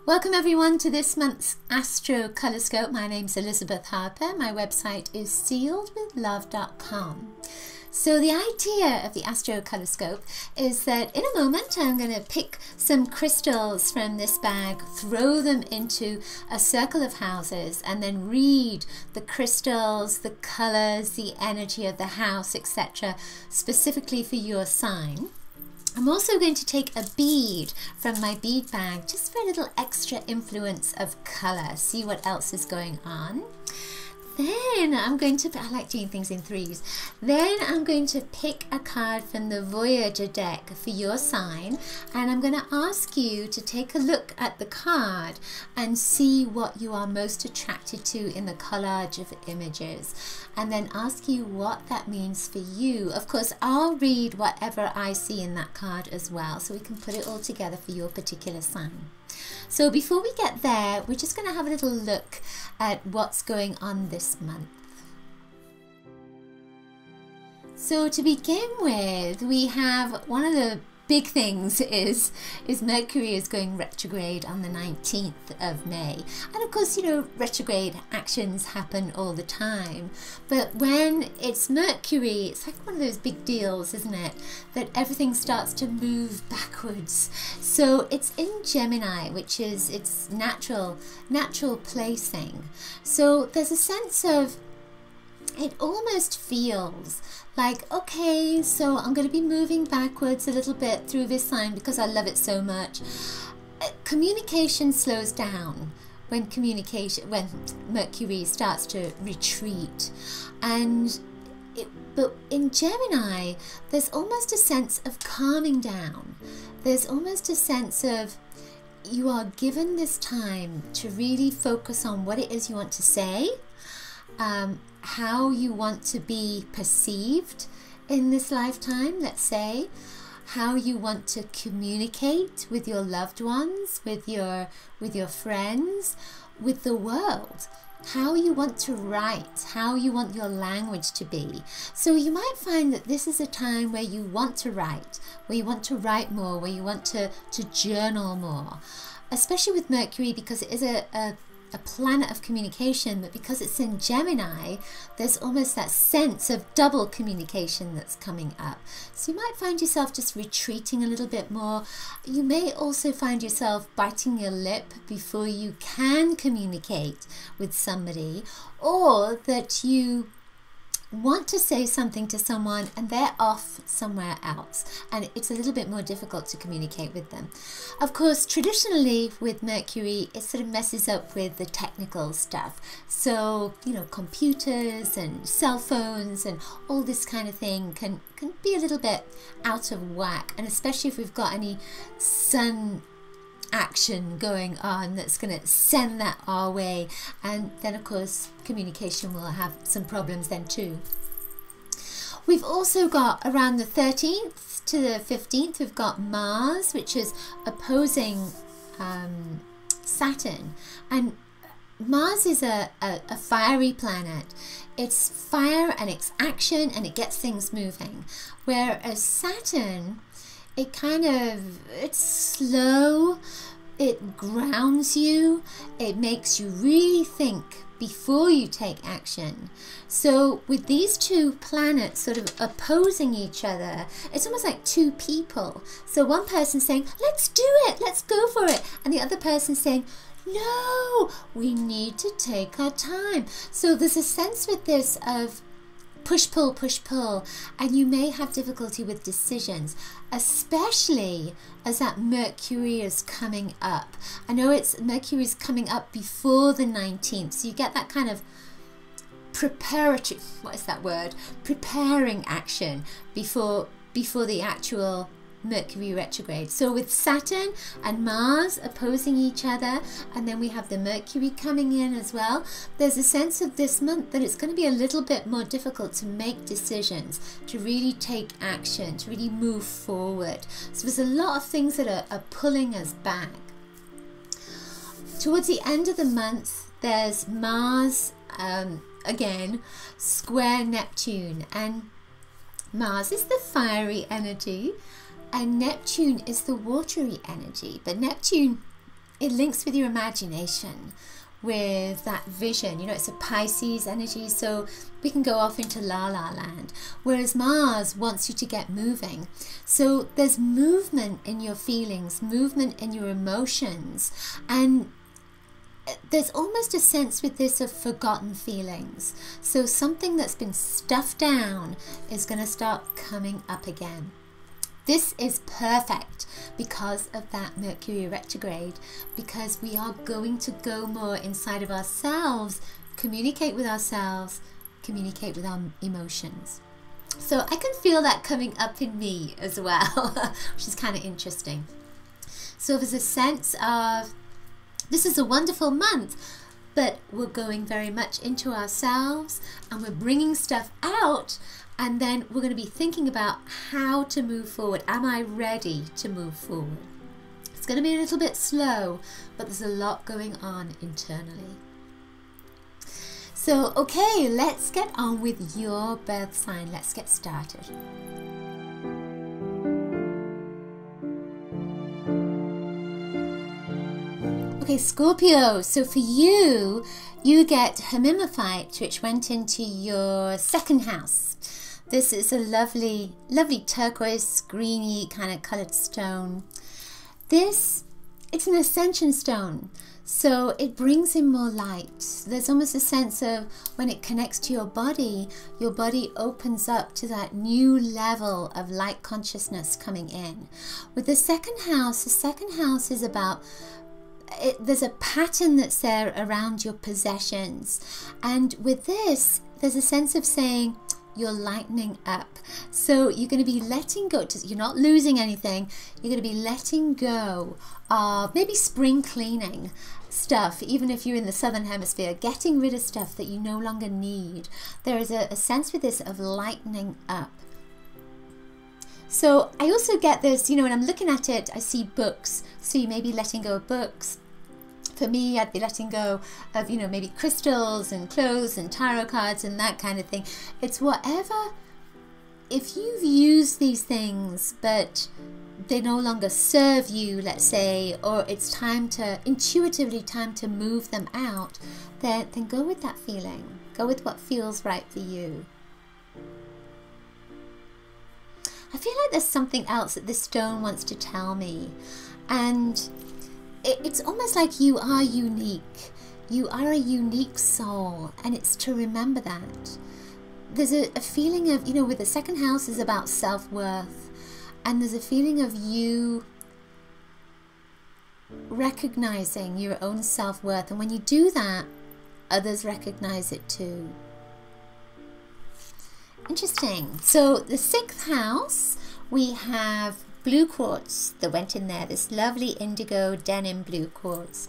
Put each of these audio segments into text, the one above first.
Welcome everyone to this month's Astrocolorscope. My name's Elizabeth Harper. My website is sealedwithlove.com. So the idea of the Astrocolorscope is that in a moment I'm going to pick some crystals from this bag, throw them into a circle of houses, and then read the crystals, the colors, the energy of the house, etc., specifically for your sign. I'm also going to take a bead from my bead bag just for a little extra influence of color, see what else is going on. Then I'm going to, I like doing things in threes, then I'm going to pick a card from the Voyager deck for your sign, and I'm going to ask you to take a look at the card and see what you are most attracted to in the collage of images, and then ask you what that means for you. Of course, I'll read whatever I see in that card as well, so we can put it all together for your particular sign. So before we get there, we're just going to have a little look at what's going on this month. So to begin with, we have one of the big things is Mercury is going retrograde on the 19th of May. And of course, you know, retrograde actions happen all the time. But when it's Mercury, it's like one of those big deals, isn't it? That everything starts to move backwards. So it's in Gemini, which is its natural placing. So there's a sense of, it almost feels like, okay, so I'm going to be moving backwards a little bit through this sign because I love it so much. Communication slows down when Mercury starts to retreat. But in Gemini, there's almost a sense of calming down. There's almost a sense of, you are given this time to really focus on what it is you want to say, how you want to be perceived in this lifetime, let's say, how you want to communicate with your loved ones, with your friends, with the world, how you want to write, how you want your language to be. So you might find that this is a time where you want to write, where you want to write more, where you want to journal more, especially with Mercury, because it is a planet of communication, but because it's in Gemini, there's almost that sense of double communication that's coming up. So you might find yourself just retreating a little bit more. You may also find yourself biting your lip before you can communicate with somebody, or that you want to say something to someone and they're off somewhere else, and it's a little bit more difficult to communicate with them. Of course, traditionally with Mercury, it sort of messes up with the technical stuff. So, you know, computers and cell phones and all this kind of thing can be a little bit out of whack, and especially if we've got any sun action going on that's going to send that our way, and then of course communication will have some problems then too. We've also got around the 13th to the 15th, we've got Mars, which is opposing Saturn, and Mars is a fiery planet. It's fire and it's action and it gets things moving, whereas Saturn, it's slow, it grounds you, it makes you really think before you take action. So with these two planets sort of opposing each other, it's almost like two people. So one person saying, let's do it, let's go for it, and the other person saying, no, we need to take our time. So there's a sense with this of push, pull, and you may have difficulty with decisions, especially as that Mercury is coming up. I know Mercury is coming up before the 19th, so you get that kind of preparatory, what is that word? Preparing action before the actual Mercury retrograde. So with Saturn and Mars opposing each other, and then we have the Mercury coming in as well, there's a sense of this month that it's going to be a little bit more difficult to make decisions, to really take action, to really move forward. So there's a lot of things that are pulling us back. Towards the end of the month, there's Mars again square Neptune, and Mars is the fiery energy and Neptune is the watery energy, but Neptune it links with your imagination, with that vision. You know, it's a Pisces energy, so we can go off into la la land, whereas Mars wants you to get moving. So there's movement in your feelings, movement in your emotions, and there's almost a sense with this of forgotten feelings. So something that's been stuffed down is going to start coming up again. This is perfect because of that Mercury retrograde, because we are going to go more inside of ourselves, communicate with ourselves, communicate with our emotions. So I can feel that coming up in me as well, which is kind of interesting. So there's a sense of, this is a wonderful month, but we're going very much into ourselves and we're bringing stuff out. And then we're going to be thinking about how to move forward. Am I ready to move forward? It's going to be a little bit slow, but there's a lot going on internally. So, okay, let's get on with your birth sign. Let's get started. Okay, Scorpio. So for you, you get Himimaphyte, which went into your second house. This is a lovely, lovely turquoise, greeny kind of colored stone. It's an ascension stone, so it brings in more light. There's almost a sense of when it connects to your body opens up to that new level of light consciousness coming in. With the second house is about, there's a pattern that's there around your possessions. And with this, there's a sense of saying, you're lightening up. So you're going to be letting go. You're not losing anything. You're going to be letting go of maybe spring cleaning stuff, even if you're in the southern hemisphere, getting rid of stuff that you no longer need. There is a sense with this of lightening up. So I also get this, you know, when I'm looking at it, I see books. So you may be letting go of books. For me, I'd be letting go of, you know, maybe crystals and clothes and tarot cards and that kind of thing. It's whatever, if you've used these things, but they no longer serve you, let's say, or it's time to, intuitively time to move them out, then go with that feeling. Go with what feels right for you. I feel like there's something else that this stone wants to tell me. And it's almost like you are unique. You are a unique soul, and it's to remember that. There's a feeling of, you know, with the second house is about self-worth, and there's a feeling of you recognizing your own self-worth, and when you do that, others recognize it too. Interesting. So the sixth house, we have blue quartz that went in there, this lovely indigo denim blue quartz.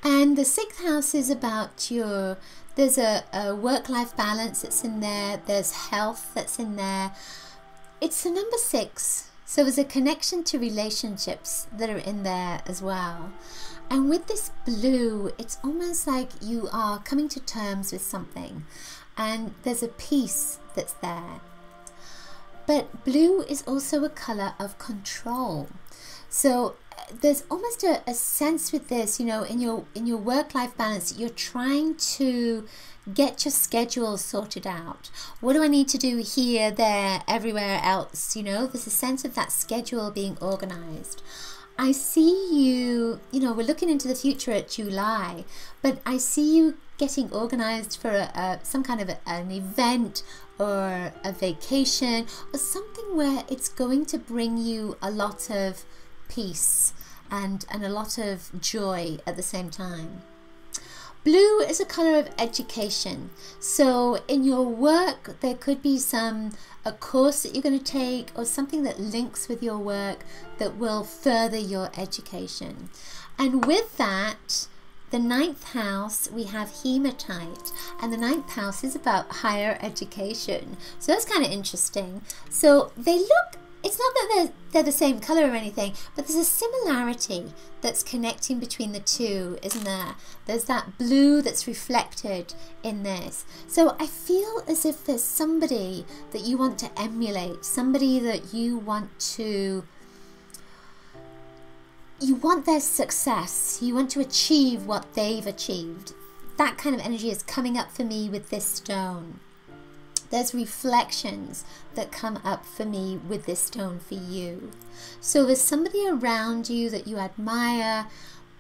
And the sixth house is about your, there's a work-life balance that's in there, there's health that's in there. It's the number 6, so there's a connection to relationships that are in there as well. And with this blue, it's almost like you are coming to terms with something, and there's a peace that's there. But blue is also a color of control. So there's almost a sense with this, you know, in your work-life balance, you're trying to get your schedule sorted out. What do I need to do here, there, everywhere else? You know, there's a sense of that schedule being organized. I see you, you know, we're looking into the future at July, but I see you getting organized for some kind of an event or a vacation or something where it's going to bring you a lot of peace and a lot of joy at the same time. Blue is a color of education. So in your work, there could be a course that you're going to take or something that links with your work that will further your education. And with that, the 9th house, we have hematite, and the 9th house is about higher education. So that's kind of interesting. So they look, it's not that they're the same color or anything, but there's a similarity that's connecting between the two, isn't there? There's that blue that's reflected in this. So I feel as if there's somebody that you want to emulate, somebody that you want to you want their success. You want to achieve what they've achieved. That kind of energy is coming up for me with this stone. There's reflections that come up for me with this stone for you. So there's somebody around you that you admire,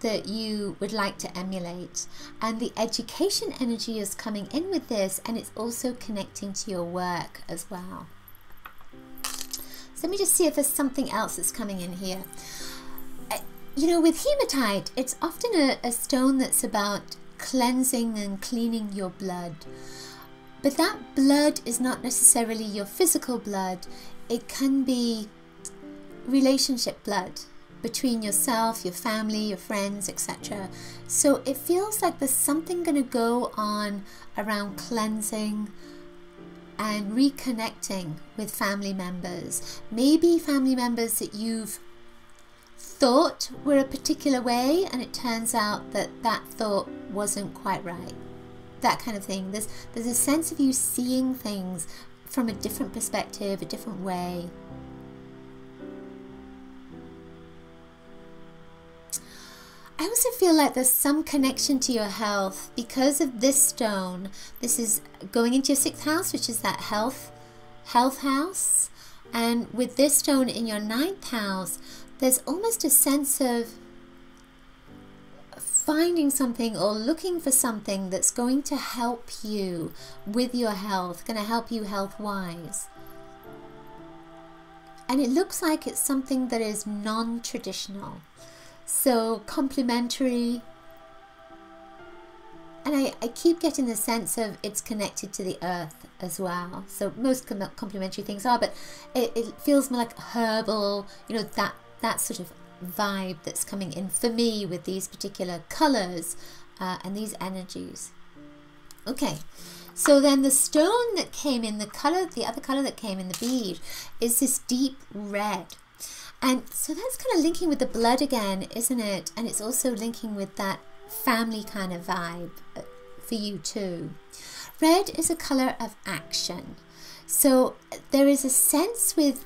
that you would like to emulate. And the education energy is coming in with this, and it's also connecting to your work as well. So let me just see if there's something else that's coming in here. You know, with hematite, it's often a stone that's about cleansing and cleaning your blood. But that blood is not necessarily your physical blood. It can be relationship blood between yourself, your family, your friends, etc. So it feels like there's something going to go on around cleansing and reconnecting with family members. Maybe family members that you've thought were a particular way, and it turns out that that thought wasn't quite right. That kind of thing. There's a sense of you seeing things from a different perspective, a different way. I also feel like there's some connection to your health because of this stone. This is going into your 6th house, which is that health house. And with this stone in your 9th house, there's almost a sense of finding something or looking for something that's going to help you with your health, going to help you health-wise. And it looks like it's something that is non-traditional, so complementary. And I keep getting the sense of it's connected to the earth as well. So most complementary things are, but it feels more like herbal, you know, that sort of vibe that's coming in for me with these particular colors and these energies. Okay, so then the stone that came in, the other color that came in the bead is this deep red. And so that's kind of linking with the blood again, isn't it? And it's also linking with that family kind of vibe for you too. Red is a color of action. So there is a sense with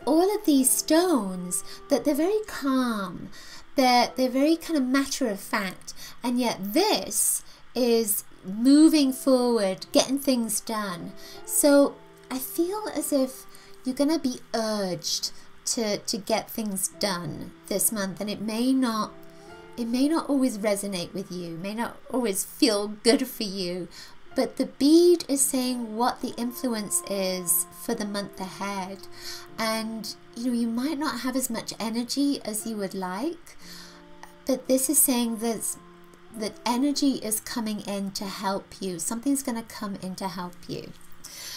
all of these stones that they're very calm, they're very kind of matter of fact, and yet this is moving forward, getting things done. So I feel as if you're going to be urged to get things done this month, and it may not always resonate with you, may not always feel good for you, but the bead is saying what the influence is for the month ahead. And you know, you might not have as much energy as you would like, but this is saying that energy is coming in to help you. Something's going to come in to help you.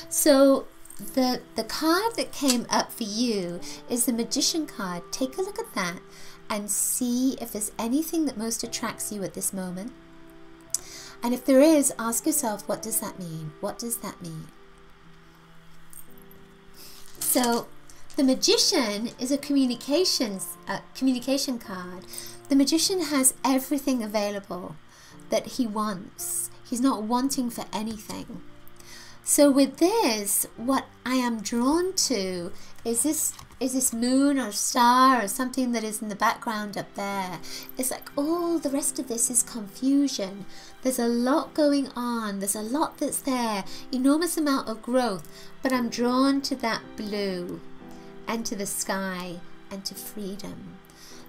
So the card that came up for you is the Magician card. Take a look at that and see if there's anything that most attracts you at this moment. And if there is, ask yourself, what does that mean? What does that mean? So the Magician is a communication card. The Magician has everything available that he wants. He's not wanting for anything. So with this, what I am drawn to is this moon or star or something that is in the background up there. It's like all the rest of this is confusion. There's a lot going on. There's a lot that's there. Enormous amount of growth. But I'm drawn to that blue and to the sky and to freedom.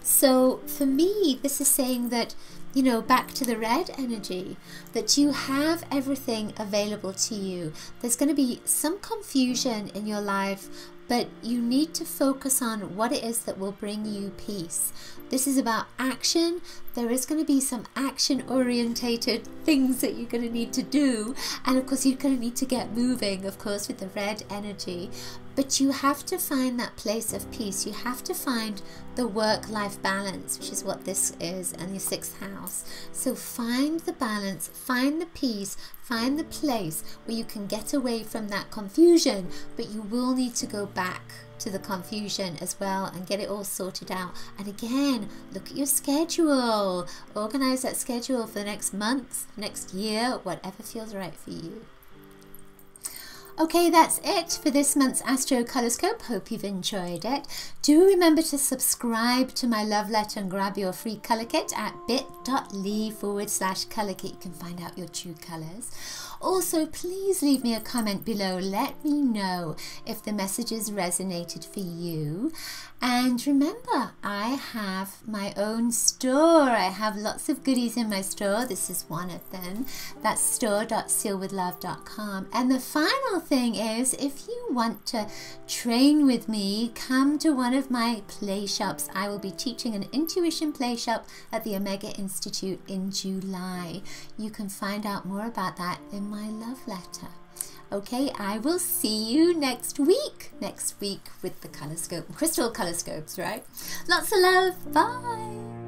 So for me, this is saying that, you know, back to the red energy, that you have everything available to you. There's going to be some confusion in your life, but you need to focus on what it is that will bring you peace. This is about action. There is going to be some action-orientated things that you're going to need to do. And of course, you're going to need to get moving, of course, with the red energy. But you have to find that place of peace. You have to find the work-life balance, which is what this is, and your 6th house. So find the balance, find the peace, find the place where you can get away from that confusion, but you will need to go back to the confusion as well and get it all sorted out. And again, look at your schedule. Organize that schedule for the next month, next year, whatever feels right for you. Okay, that's it for this month's Astrocolorscope. Hope you've enjoyed it. Do remember to subscribe to my love letter and grab your free colour kit at bit.ly/colour kit. You can find out your true colours. Also, please leave me a comment below. Let me know if the messages resonated for you. And remember, I have my own store. I have lots of goodies in my store. This is one of them. That's store.sealedwithlove.com. And the final thing is, if you want to train with me, come to one of my play shops. I will be teaching an intuition play shop at the Omega Institute in July. You can find out more about that in my love letter. Okay, I will see you next week with the Colorscope, crystal Colorscopes, right? Lots of love. Bye.